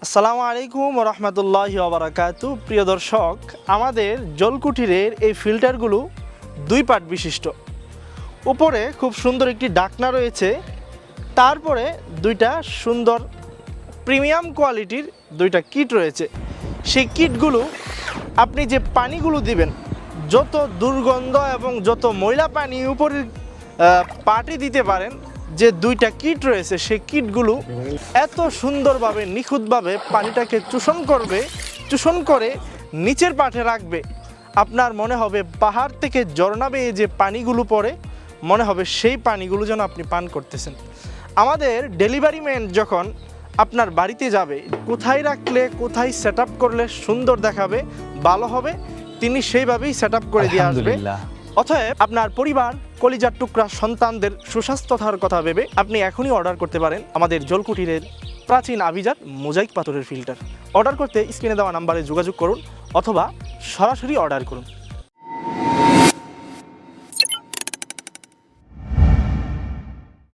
আসসালামু আলাইকুম রহমতুল্লাহি ওবারাকাতু। প্রিয় দর্শক, আমাদের জলকুঠিরের এই ফিল্টারগুলো দুই পার্ট বিশিষ্ট। উপরে খুব সুন্দর একটি ডাকনা রয়েছে, তারপরে দুইটা সুন্দর প্রিমিয়াম কোয়ালিটির দুইটা কিট রয়েছে। সেই কিটগুলো আপনি যে পানিগুলো দিবেন, যত দুর্গন্ধ এবং যত ময়লা পানি উপরের পার্টে দিতে পারেন, যে দুইটা কিট রয়েছে সেই কিটগুলো এত সুন্দরভাবে নিখুঁতভাবে পানিটাকে চূষণ করে নিচের পাঠে রাখবে। আপনার মনে হবে পাহাড় থেকে ঝর্ণা বেয়ে যে পানিগুলো পড়ে, মনে হবে সেই পানিগুলো যেন আপনি পান করতেছেন। আমাদের ডেলিভারি ম্যান যখন আপনার বাড়িতে যাবে, কোথায় রাখলে কোথায় সেট আপ করলে সুন্দর দেখাবে, ভালো হবে, তিনি সেইভাবেই সেট আপ করে দিয়ে আসবে। অতএব আপনার পরিবার, কলিজার টুকরা সন্তানদের সুস্বাস্থ্যতার কথা ভেবে আপনি এখনই অর্ডার করতে পারেন আমাদের জলকুঠিরের প্রাচীন আভিজাত মোজাইক পাথরের ফিল্টার। অর্ডার করতে স্ক্রিনে দেওয়া নাম্বারে যোগাযোগ করুন অথবা সরাসরি অর্ডার করুন।